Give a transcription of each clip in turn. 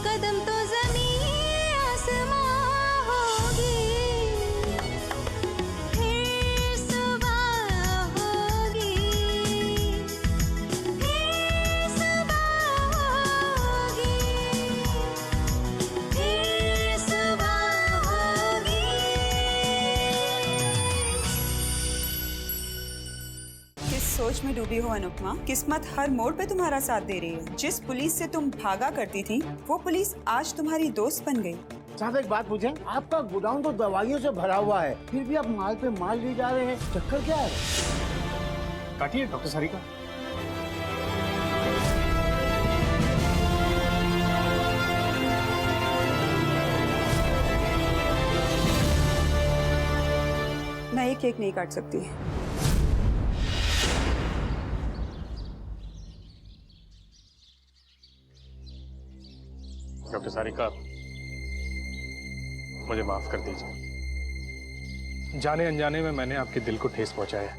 कदम तो ज़मीं आसमां होगी, फिर सुबह होगी, फिर सुबह होगी, फिर सुबह होगी। किस सोच में डूबी हो अनुपमा? किस्मत हर मोड़ पे तुम्हारा साथ दे रही है। जिस पुलिस से तुम भागा करती थी, वो पुलिस आज तुम्हारी दोस्त बन गई। साहब एक बात पूछें, आपका गोडाउन तो दवाइयों से भरा हुआ है, फिर भी आप माल पे माल ले जा रहे हैं, चक्कर क्या है? काटिए डॉक्टर सारिका। मैं ये केक नहीं काट सकती। डॉक्टर सारिका, मुझे माफ कर दीजिए। जाने अनजाने में मैंने आपके दिल को ठेस पहुंचाया।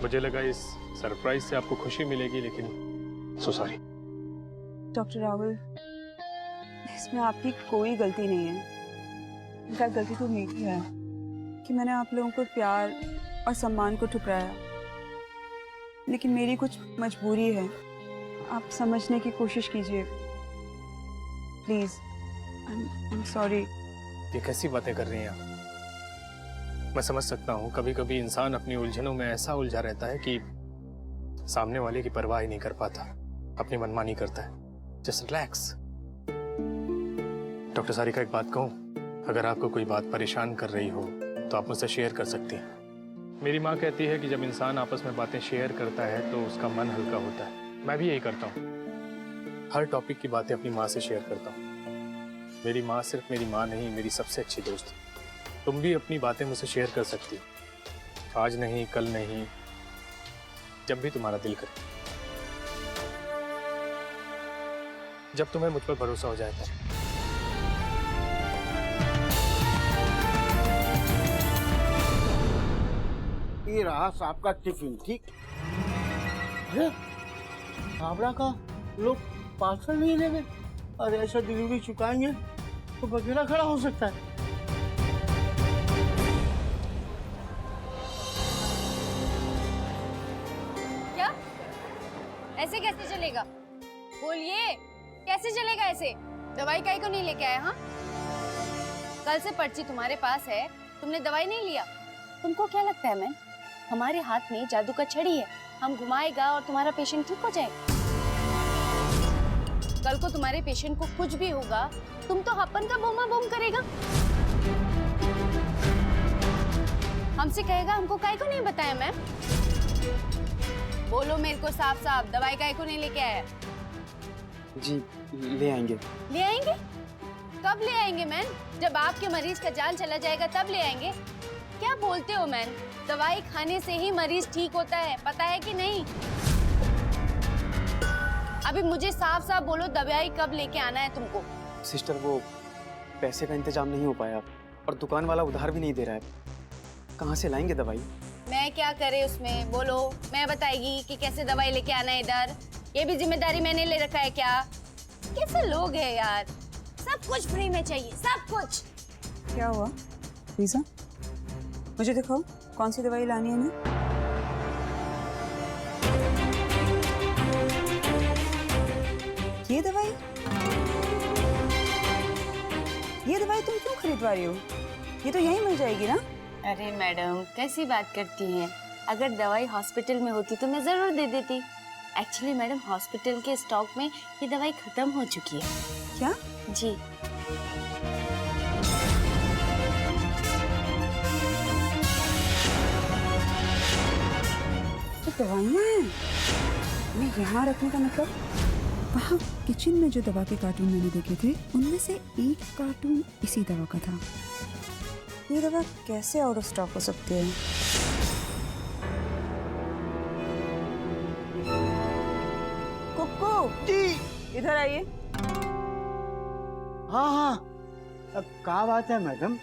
मुझे लगा इस सरप्राइज से आपको खुशी मिलेगी, लेकिन सो सॉरी। डॉक्टर राहुल, इसमें आपकी कोई गलती नहीं है। इनका गलती तो मेरी है कि मैंने आप लोगों को प्यार और सम्मान को ठुकराया, लेकिन मेरी कुछ मजबूरी है। आप समझने की कोशिश कीजिए प्लीज। I am sorry. ये कैसी बातें कर रही हैं आप? मैं समझ सकता हूँ, कभी कभी इंसान अपनी उलझनों में ऐसा उलझा रहता है कि सामने वाले की परवाह ही नहीं कर पाता, अपनी मनमानी करता है। Just relax. डॉक्टर सारिका, एक बात कहूँ, अगर आपको कोई बात परेशान कर रही हो तो आप मुझसे शेयर कर सकती हैं। मेरी माँ कहती है कि जब इंसान आपस में बातें शेयर करता है तो उसका मन हल्का होता है। मैं भी यही करता हूँ, हर टॉपिक की बातें अपनी माँ से शेयर करता हूँ। मेरी माँ सिर्फ मेरी माँ नहीं, मेरी सबसे अच्छी दोस्त है। तुम भी अपनी बातें मुझसे शेयर कर सकती हो, आज नहीं, कल नहीं, जब भी तुम्हारा दिल करे, जब तुम्हें मुझ पर भरोसा हो जाए तो। ये रहा साहब का टिफिन, ठीक? अरे हावड़ा का लोग पार्सल नहीं ले गए। अरे ऐसा डिलीवरी चुकाएंगे तो वगैरह खड़ा हो सकता है। क्या? ऐसे कैसे चलेगा? बोलिए, कैसे चलेगा ऐसे? दवाई काहे को नहीं लेके आए? हाँ, कल से पर्ची तुम्हारे पास है, तुमने दवाई नहीं लिया। तुमको क्या लगता है मैम, हमारे हाथ में जादू का छड़ी है, हम घुमाएगा और तुम्हारा पेशेंट ठीक हो जाएगा? कल को तुम्हारे पेशेंट को कुछ भी होगा, तुम तो अपन का बोमा बोम करेगा, हमसे कहेगा हमको काहे को नहीं बताया मैम। बोलो मेरे को साफ साफ, दवाई काहे को नहीं लेके आया? जी ले आएंगे। ले आएंगे? कब ले आएंगे मैन? जब आपके मरीज का जान चला जाएगा तब ले आएंगे? क्या बोलते हो मैन? दवाई खाने से ही मरीज ठीक होता है, पता है कि नहीं? अभी मुझे साफ साफ बोलो, दवाई कब लेके आना है तुमको? सिस्टर, वो पैसे का इंतजाम नहीं हो पाया और दुकान वाला उधार भी नहीं दे रहा है, कहाँ से लाएंगे दवाई? मैं क्या करे उसमें? बोलो, मैं बताएगी कि कैसे दवाई लेके आना है इधर? ये भी जिम्मेदारी मैंने ले रखा है क्या? कैसे लोग हैं यार, सब कुछ फ्री में चाहिए, सब कुछ। क्या हुआ लीजा? मुझे दिखाओ कौन सी दवाई लानी है ना। ये दवाई तुम क्यों खरीदवा रही हो? ये तो यहीं मिल जाएगी ना। अरे मैडम, कैसी बात करती हैं? अगर दवाई हॉस्पिटल में होती तो मैं जरूर दे देती। एक्चुअली मैडम, हॉस्पिटल के स्टॉक में ये दवाई खत्म हो चुकी है। क्या? जी। तो दवाइयाँ हैं, मैं यहाँ रखने का मतलब? वहाँ किचन में जो दवा के कार्टून मैंने देखे थे, उनमें से एक कार्टून इसी दवा का था। ये दवा कैसे आउट ऑफ स्टॉक हो सकती है? कुक्कू जी, इधर आइए। हाँ हाँ, अब क्या बात है मैडम?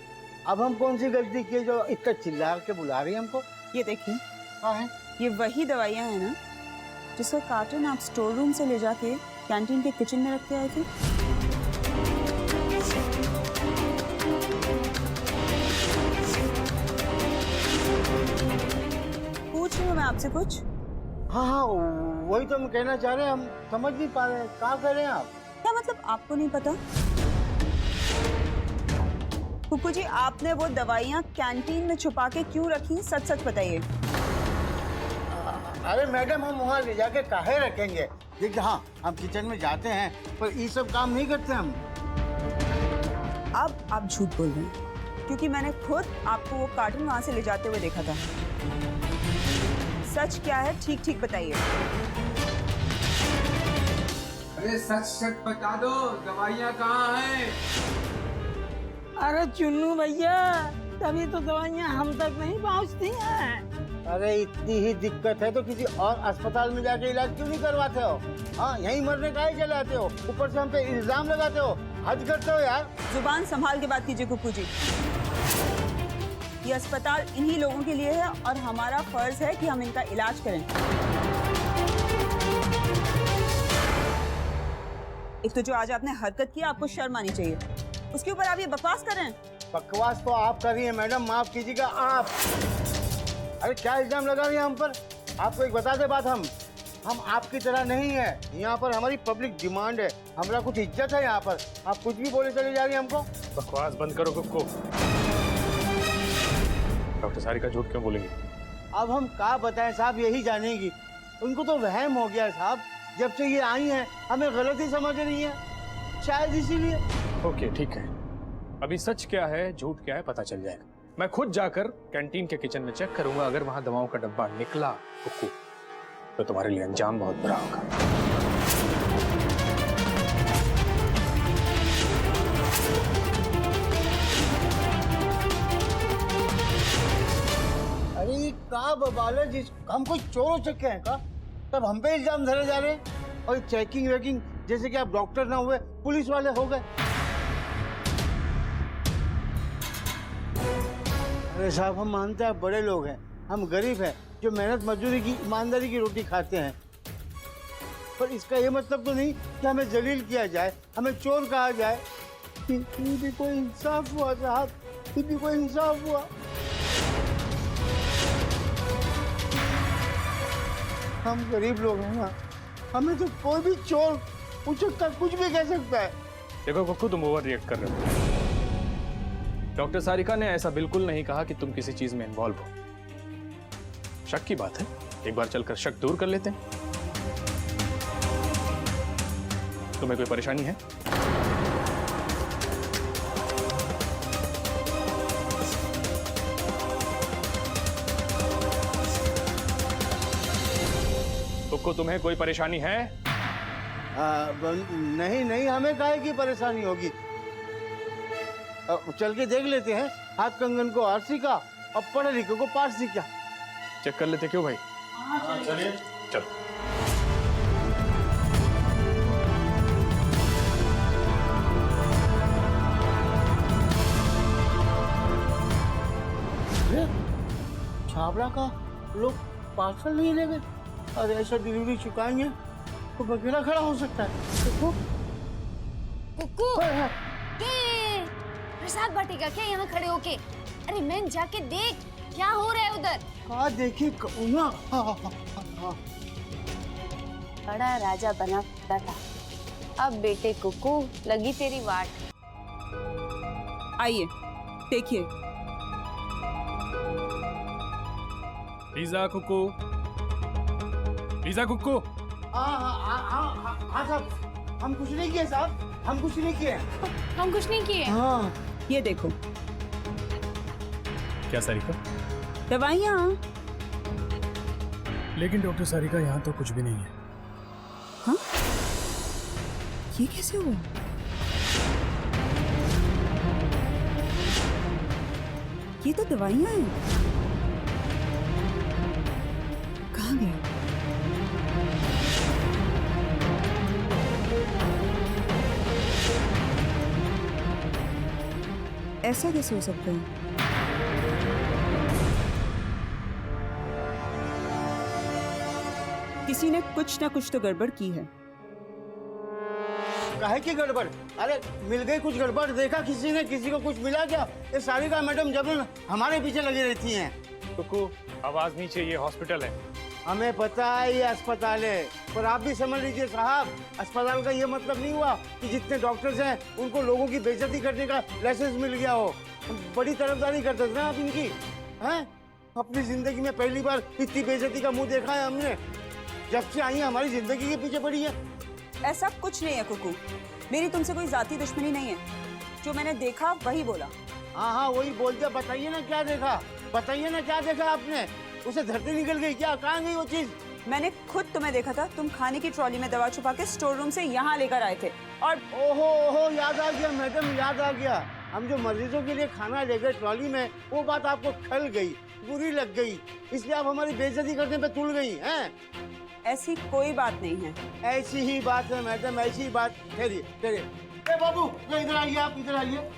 अब हम कौन सी गलती की जो इतना चिल्ला के बुला रही है हमको? ये देखिए, हाँ है। ये वही दवाइयाँ हैं ना जिसका कार्टून आप स्टोर रूम से ले जाके कैंटीन के किचन में रख के आए थे? पूछ रही हूँ मैं आपसे कुछ। हाँ हाँ, वही तो हम कहना चाह रहे हैं, हम समझ नहीं पा रहे हैं, क्या कर रहे हैं आप? क्या मतलब आपको नहीं पता? कुकू जी, आपने वो दवाइयाँ कैंटीन में छुपा के क्यों रखी? सच सच बताइए। अरे मैडम, हम वहाँ ले जाके काहे रखेंगे? देखिए, हाँ हम किचन में जाते हैं, पर ये सब काम नहीं करते हम। अब आप झूठ बोल रहे हैं, क्योंकि मैंने खुद आपको वो कार्टून वहाँ से ले जाते हुए देखा था। सच क्या है, ठीक ठीक बताइए। अरे सच सच बता दो, दवाइयाँ कहाँ हैं? अरे चुन्नू भैया, तभी तो दवाइयाँ हम तक नहीं पहुँचती हैं। अरे इतनी ही दिक्कत है तो किसी और अस्पताल में जाके इलाज क्यों नहीं करवाते हो? हाँ, यहीं मरने का ही चले आते हो, ऊपर से हम पे इल्जाम लगाते हो। हद करते हो यार। जुबान संभाल के बात कीजिए कुकू जी। ये अस्पताल इन्हीं लोगों के लिए है और हमारा फर्ज है कि हम इनका इलाज करें। एक तो जो आज आपने हरकत की, आपको शर्म आनी चाहिए। उसके ऊपर आप ये बकवास कर रहे हैं। बकवास तो आप कर रही हैं मैडम, माफ कीजिएगा आप। अरे क्या इल्जाम लगा रही हैं हम पर? आपको एक बता दे बात, हम आपकी तरह नहीं है। यहाँ पर हमारी पब्लिक डिमांड है, हमारा कुछ इज्जत है यहाँ पर। आप कुछ भी बोले चले जा रही हैं हमको। बकवास बंद करो कुक्को। डॉक्टर सारिका झूठ क्यों बोलेंगी? अब हम क्या बताएं साहब, यही जानेगी। उनको तो वहम हो गया साहब, जब से ये आई हैं हमें गलत ही समझ रही हैं, शायद इसीलिए। ओके ठीक है, अभी सच क्या है झूठ क्या है पता चल जाएगा। मैं खुद जाकर कैंटीन के किचन में चेक करूंगा। अगर वहां दवाओं का डब्बा निकला कुक्कू, तो तुम्हारे लिए अंजाम बहुत बुरा होगा। अरे ये का बवाल है, जिस हम कोई चोर चक्के हैं का? तब हम पे इल्जाम धरे जा रहे हैं, और चेकिंग वेकिंग जैसे कि आप डॉक्टर ना हुए पुलिस वाले हो गए। अरे साहब, हम मानते हैं आप बड़े लोग हैं, हम गरीब हैं जो मेहनत मजदूरी की ईमानदारी की रोटी खाते हैं, पर इसका ये मतलब तो नहीं कि हमें जलील किया जाए, हमें चोर कहा जाए। फिर भी कोई इंसाफ हुआ साहब, फिर भी कोई इंसाफ हुआ। हम गरीब लोग हैं ना, हमें तो कोई भी चोर उचक्का कुछ भी कह सकता है। देखो कुक्कू, तुम ओवर रिएक्ट कर रहे हो। डॉक्टर सारिका ने ऐसा बिल्कुल नहीं कहा कि तुम किसी चीज में इन्वॉल्व हो। शक की बात है, एक बार चलकर शक दूर कर लेते हैं। तुम्हें कोई परेशानी है? कुक्कू, तुम्हें कोई परेशानी है? नहीं नहीं, हमें काहे की परेशानी होगी। चल के देख लेते हैं, हाथ कंगन को आरसी का और पढ़े लिखे को पारसी का। चेक कर लेते क्यों भाई? चलिए चलो। छाबड़ा का लोग पार्सल नहीं ले गए, और ऐसा डिलीवरी चुकाएंगे तो बगेरा खड़ा हो सकता है। देखो कुक्कू, प्रसाद बांटेगा क्या यहाँ खड़े होके? अरे मैन, जाके देख क्या हो रहा है उधर। हाँ देखिए, बड़ा राजा बना फिरता था, अब बेटे कुक्कू लगी तेरी वाट। आइए देखिए। पिज्जा कुक्कू, पिज्जा कुक्कू। हाँ साहब, हम कुछ नहीं किए साहब, हम कुछ नहीं किए। हम कुछ नहीं किए। हाँ, ये देखो क्या सारिका? दवाइयाँ। लेकिन डॉक्टर सारिका, यहाँ तो कुछ भी नहीं है। हाँ, ये कैसे हुआ? ये तो दवाइयाँ हैं। कहाँ गया? ऐसा कैसे हो सकता है? किसी ने कुछ ना कुछ तो गड़बड़ की है। काहे की गड़बड़? अरे मिल गई कुछ गड़बड़? देखा किसी ने, किसी को कुछ मिला क्या? ये सारिका मैडम जबरन हमारे पीछे लगी रहती हैं। कुकू, आवाज नीचे, ये हॉस्पिटल है। हमें पता है ये अस्पताल है, पर आप भी समझ लीजिए साहब, अस्पताल का ये मतलब नहीं हुआ कि जितने डॉक्टर्स हैं उनको लोगों की बेइज्जती करने का लाइसेंस मिल गया हो। बड़ी तरफदारी करते थे ना आप इनकी, हैं? अपनी जिंदगी में पहली बार इतनी बेइज्जती का मुंह देखा है हमने। जब से आई है हमारी जिंदगी के पीछे पड़ी है। ऐसा कुछ नहीं है कुकू, मेरी तुमसे कोई जाती दुश्मनी नहीं है। जो मैंने देखा वही बोला। हाँ हाँ वही बोलते, बताइए ना क्या देखा, बताइए ना क्या देखा आपने? उसे धरती निकल गई क्या? कहाँ गई वो चीज? मैंने खुद तुम्हें देखा था, तुम खाने की ट्रॉली में दवा छुपा के स्टोर रूम से यहाँ लेकर आए थे। और ओहो ओहो, याद आ गया मैडम, याद आ गया। हम जो मरीजों के लिए खाना ले गए ट्रॉली में, वो बात आपको खल गई, बुरी लग गई, इसलिए आप हमारी बेइज्जती करने पे तुल गई हैं। ऐसी कोई बात नहीं है। ऐसी ही बात है मैडम, ऐसी ही बात। ठहरिए ठहरिए, ए बाबू इधर आइए, आप इधर आइए।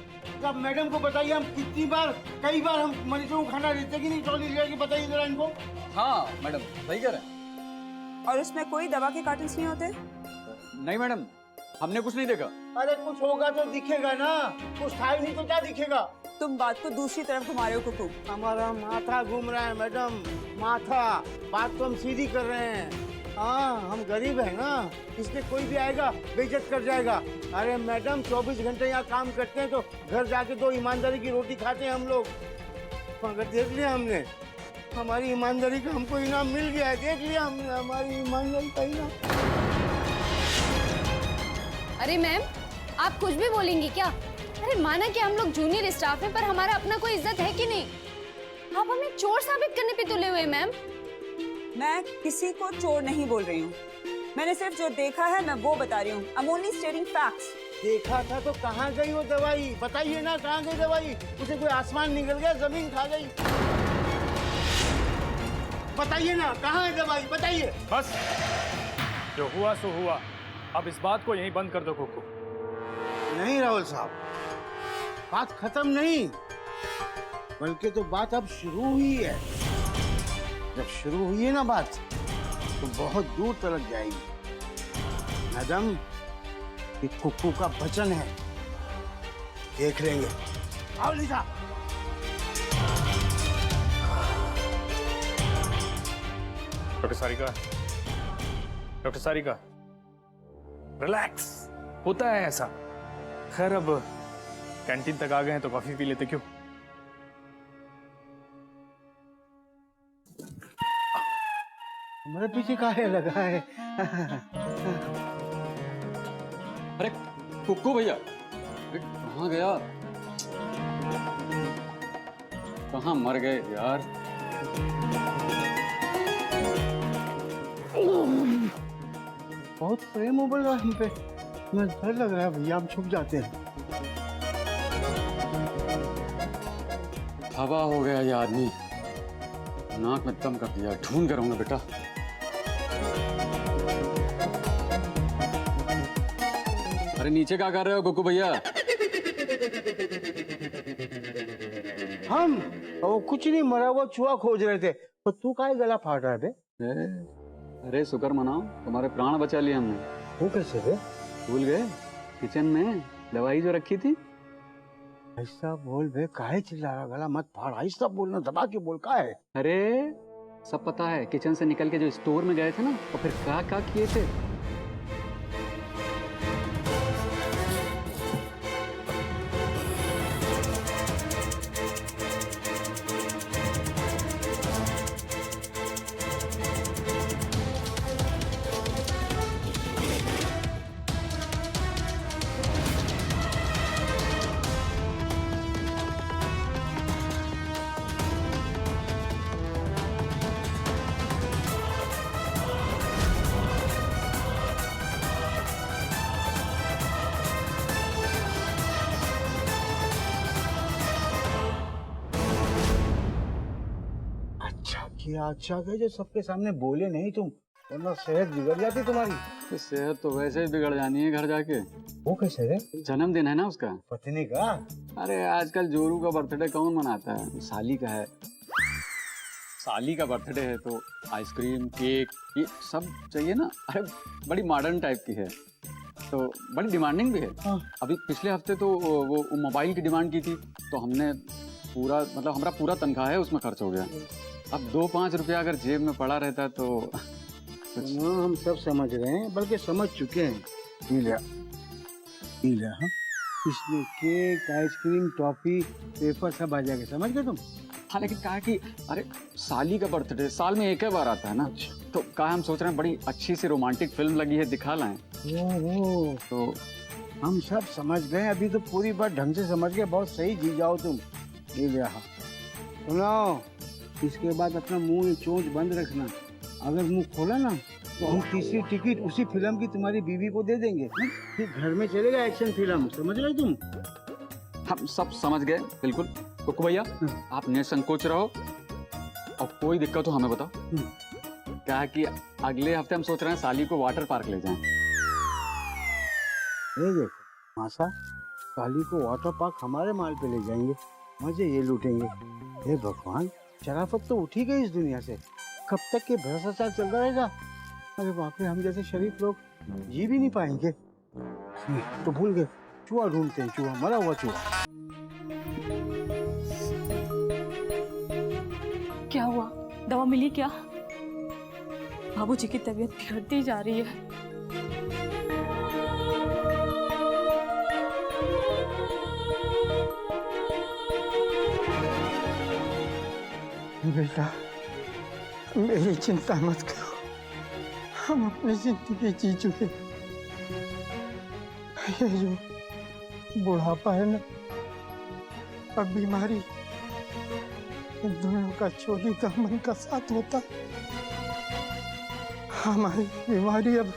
जब मैडम को बताइए, हम कितनी बार, कई बार हम मरीजों को खाना देते कि नहीं ट्रॉली ले, बताइए जरा इनको। हाँ मैडम सही कह रहे हैं। और उसमें कोई दवा के कार्टन्स नहीं होते? नहीं मैडम, हमने कुछ नहीं देखा। अरे कुछ होगा तो दिखेगा ना, कुछ था ही नहीं तो क्या दिखेगा? तुम बात को दूसरी तरफ घुमा रहे हो कुकू। हमारा माथा घूम रहा है मैडम, माथा। बात तो हम सीधी कर रहे हैं। हाँ हम गरीब है ना, इसलिए कोई भी आएगा बेइज्जत कर जाएगा। अरे मैडम 24 घंटे यहाँ काम करते हैं तो घर जाके तो ईमानदारी की रोटी खाते हैं हम लोग। मगर देख लिया हमने, हमारी ईमानदारी का हमको इनाम मिल गया है। देख लिया हमने हमारी ईमानदारी का इनाम। अरे मैम, आप कुछ भी बोलेंगी क्या? अरे माना कि हम लोग जूनियर स्टाफ हैं, पर हमारा अपना कोई इज्जत है कि नहीं? आप हमें चोर साबित करने पे तुले हुए हैं मैम। मैं किसी को चोर नहीं बोल रही हूँ, मैंने सिर्फ जो देखा है मैं वो बता रही हूँ। I'm only stating facts। देखा था तो कहाँ गई वो दवाई? बताइए ना कहाँ गई दवाई? उसे कोई आसमान निकल गया, जमीन खा गई? बताइए ना कहाँ है दवाई, बताइए। बस, जो हुआ सो हुआ। अब इस बात को यहीं बंद कर दो कुकू। नहीं राहुल साहब, बात खत्म नहीं, बल्कि तो बात अब शुरू हुई है। जब शुरू हुई है ना बात, तो बहुत दूर तक जाएगी। मैडम ये कुक्कू का वचन है, देख लेंगे। आओ Lisa. Doctor Sarika, doctor Sarika, relax, होता है ऐसा। खैर अब कैंटीन तक आ गए हैं तो कॉफी पी लेते, क्यों? हमारे पीछे काहे लगा है? अरे कुक्कू भैया, अरे कहाँ गया? कहाँ मर गए यार? बहुत प्रेम उबल रहा है हम पे, मैं डर लग रहा है भैया, हम छुप जाते हैं। हवा हो गया ये आदमी, नाक में दम कर दिया। ढूंढ कर रहूंगा बेटा। अरे नीचे क्या कर रहे हो कुक्कू भैया? हम वो कुछ नहीं, मरा हुआ चूहा खोज रहे थे। तो तू काहे गला फाड़ रहा है बे? अरे शुक्र मनाओ, तुम्हारे प्राण बचा लिए हमने। वो कैसे बे? भूल गए किचन में दवाई जो रखी थी? ऐसा बोल बे, काहे चिल्ला रहा? गला मत फाड़, ऐसा बोलना, दबा के बोल। का है? अरे सब पता है, किचन से निकल के जो स्टोर में गए थे ना, और फिर क्या किए थे। अच्छा गए जो सबके सामने बोले नहीं तुम, वरना सेहत बिगड़ जाती तुम्हारी। तो सेहत तो वैसे ही बिगड़ जानी है घर जाके। वो कैसे रे? जन्मदिन है ना उसका, पत्नी का। अरे आजकल जोरू का बर्थडे कौन मनाता है? साली का है। साली का बर्थडे है तो आइसक्रीम, केक, ये सब चाहिए ना। अरे बड़ी मॉडर्न टाइप की है। तो बड़ी डिमांडिंग भी है। हाँ। अभी पिछले हफ्ते तो वो मोबाइल की डिमांड की थी, तो हमने पूरा मतलब हमारा पूरा तनख्वाह है उसमें खर्च हो गया। अब 2-5 रुपया अगर जेब में पड़ा रहता तो हम सब समझ रहे हैं, बल्कि समझ चुके हैं। पी लिया हाँ। इसमें केक, आइसक्रीम, टॉफी, पेपर सब आ जाएगा, समझ गए तुम? हाँ, लेकिन कहा कि अरे साली का बर्थडे साल में एक ही बार आता है ना, तो कहा हम सोच रहे हैं बड़ी अच्छी सी रोमांटिक फिल्म लगी है, दिखा लाएं। ओहो, तो हम सब समझ गए, अभी तो पूरी बात ढंग से समझ गए। बहुत सही जी जाओ तुम। ये रहा, सुनो, इसके बाद अपना मुंह चोंच बंद रखना। अगर मुंह खोला ना तो हम तीसरी टिकट उसी फिल्म की तुम्हारी बीवी को दे देंगे, फिर घर में चलेगा एक्शन फिल्म, समझ रहे तुम? हम सब समझ गए बिल्कुल। कुकू भैया आप निसंकोच रहो और कोई दिक्कत हो हमें बताओ। क्या कि अगले हफ्ते हम सोच रहे हैं साली को वाटर पार्क ले जाएं। ये देखो मासा, साली को वाटर पार्क हमारे माल पे ले जाएंगे, मजे ये लूटेंगे। हे भगवान, शराफत तो उठी गई इस दुनिया से। कब तक ये भ्रष्टाचार चलता रहेगा? अरे बाप रे, हम जैसे शरीफ लोग जी भी नहीं पाएंगे। तो भूल गए, चूहा ढूंढते हैं, चूहा, मरा हुआ चूहा। क्या हुआ? दवा मिली क्या? बाबूजी की तबीयत बिगड़ती जा रही है। बेटा, मेरी चिंता मत करो, हम अपनी जिंदगी जी चुके। ये जो बुढ़ापा है ना, अब बीमारी, इन दोनों का चोरी का मन का साथ होता। हमारी बीमारी अब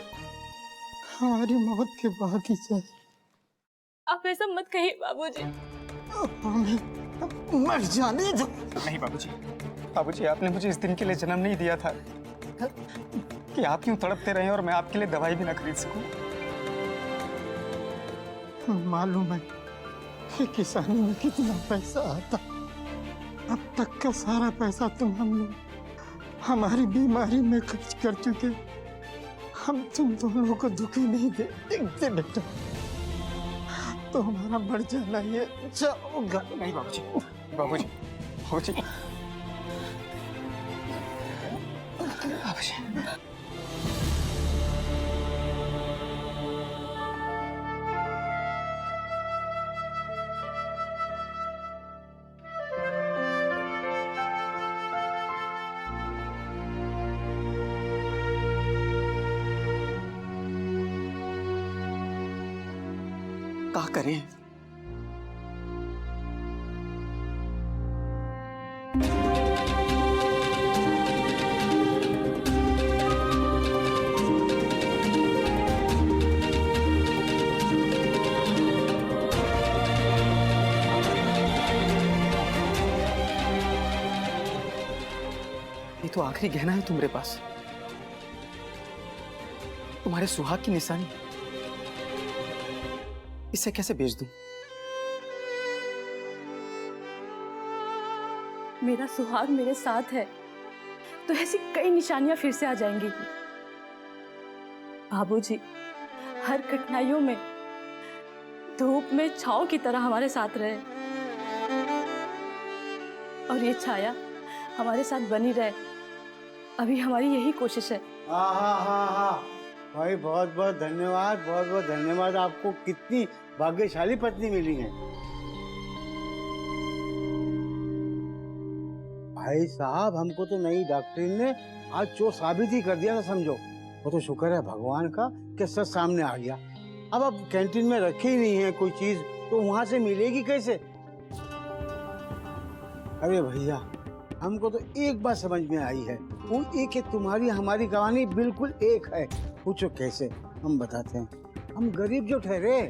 हमारी मौत के बाद ही जाए। आप ऐसा मत कहिए बाबूजी। हमें मर जाने दो। नहीं बाबूजी, बाबूजी आपने मुझे इस दिन के लिए जन्म नहीं दिया था कि आप यूं तड़पते रहे और मैं आपके लिए दवाई भी ना खरीद सकूं। मालूम है कि किसानी में कितना पैसा आता। अब तक का सारा पैसा तुम हम लोग हमारी बीमारी में खर्च कर चुके। हम तुम दोनों को दुखी नहीं देखते बेटा, तो हमारा मर जाना ये जाओगा। नहीं बाबूजी, बाबूजी, बाबूजी, बाबूजी। क्या करें? ये तो आखिरी गहना है तुम्हारे पास, तुम्हारे सुहाग की निशानी। इसे कैसे बेच दूं? मेरा सुहाग मेरे साथ है, तो ऐसी कई निशानियां फिर से आ जाएंगी। बाबूजी हर कठिनाइयों में धूप में छांव की तरह हमारे साथ रहे, और ये छाया हमारे साथ बनी रहे। अभी हमारी यही कोशिश है। हाँ भाई, बहुत बहुत धन्यवाद, बहुत बहुत धन्यवाद। आपको कितनी भाग्यशाली पत्नी मिली है। भाई साहब, हमको तो नई डॉक्टरीन ने आज जो साबित ही कर दिया था, समझो। वो तो शुक्र है भगवान का कि सच सामने आ गया। अब कैंटीन में रखी ही नहीं है कोई चीज, तो वहां से मिलेगी कैसे? अरे भैया, हमको तो एक बात समझ में आई है, वो एक है, तुम्हारी हमारी कहानी बिल्कुल एक है। पूछो कैसे? हम बताते हैं। हम गरीब जो ठहरे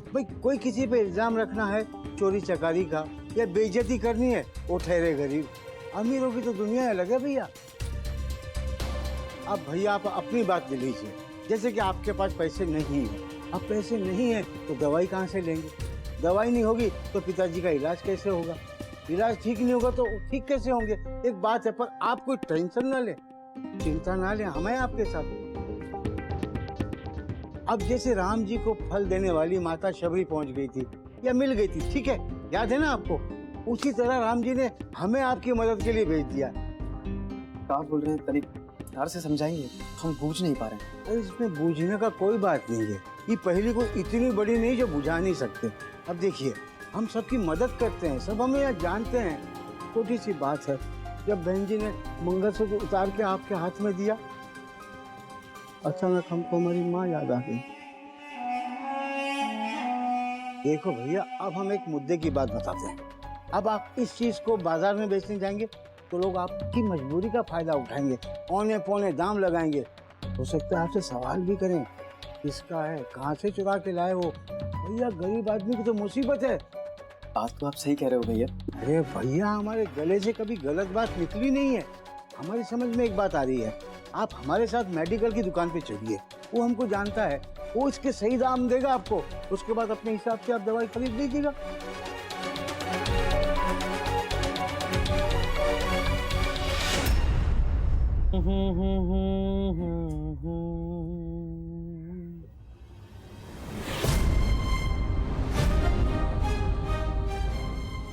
भाई, कोई किसी पे इल्जाम रखना है चोरी चकारी का या बेइज्जती करनी है, वो ठहरे गरीब। अमीरों की तो दुनिया अलग है भैया। अब भैया आप अपनी बात ले लीजिए, जैसे कि आपके पास पैसे नहीं है। अब पैसे नहीं है तो दवाई कहाँ से लेंगे? दवाई नहीं होगी तो पिताजी का इलाज कैसे होगा? इलाज ठीक नहीं होगा तो ठीक कैसे होंगे? एक बात है, पर आप कोई टेंशन ना ले, चिंता ना ले, हमें आपके साथ। अब जैसे राम जी को फल देने वाली माता शबरी पहुंच गई थी या मिल गई थी, ठीक है, याद है ना आपको, उसी तरह राम जी ने हमें आपकी मदद के लिए भेज दिया। क्या बोल रहे हैं, तनिक प्यार से समझाएंगे, हम बूझ नहीं पा रहे हैं। अरे इसमें बूझने का कोई बात नहीं है, ये पहली कोई इतनी बड़ी नहीं जो बुझा नहीं सकते। अब देखिए, हम सबकी मदद करते हैं, सब हमें यहाँ जानते हैं। छोटी सी बात है, जब बहन जी ने मंगलसूत्र उतार के आपके हाथ में दिया, अचानक हमको हमारी माँ याद आ गई। देखो भैया, अब हम एक मुद्दे की बात बताते हैं। अब आप इस चीज को बाजार में बेचने जाएंगे तो लोग आपकी मजबूरी का फायदा उठाएंगे, औने पौने दाम लगाएंगे, हो सकता है आपसे सवाल भी करें, किसका है, कहाँ से चुरा के लाए हो। भैया, गरीब आदमी की तो मुसीबत है। बात तो आप सही कह रहे हो भैया। अरे भैया, हमारे गले से कभी गलत बात निकली नहीं है। हमारी समझ में एक बात आ रही है, आप हमारे साथ मेडिकल की दुकान पे चलिए, वो हमको जानता है, वो इसके सही दाम देगा आपको, उसके बाद अपने हिसाब से आप दवाई खरीद लीजिएगा।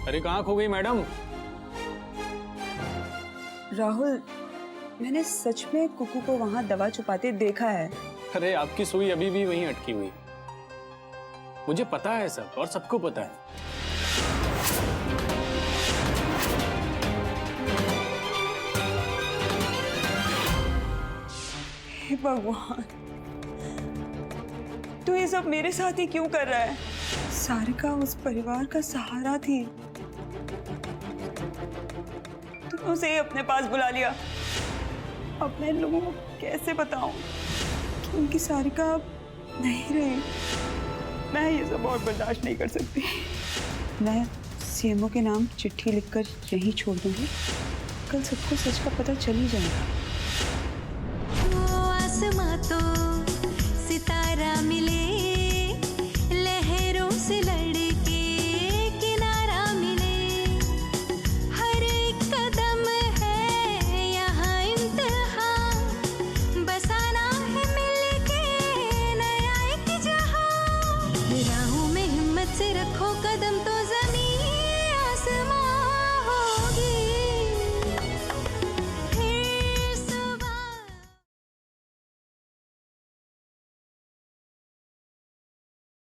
अरे कहाँ खो गई मैडम? राहुल, मैंने सच में कुकू को वहां दवा छुपाते देखा है। अरे आपकी सुई अभी भी वहीं अटकी हुई। मुझे पता है सब, और सबको पता है। हे भगवान, तू ये सब मेरे साथ ही क्यों कर रहा है? सारिका उस परिवार का सहारा थी, तूने उसे अपने पास बुला लिया। अब मैं लोगों को कैसे बताऊं कि उनकी सारिका अब नहीं रही? मैं ये सब और बर्दाश्त नहीं कर सकती। मैं सीएमओ के नाम चिट्ठी लिखकर यहीं छोड़ दूंगी, कल सबको सच का पता चल ही जाएगा। आसमां तो सितारा मिले, लहरों से लड़के किनारा मिले, हर एक कदम है यहाँ इम्तिहा, बसाना है मिलके नया एक जहां, राहों में हिम्मत से रखो कदम तो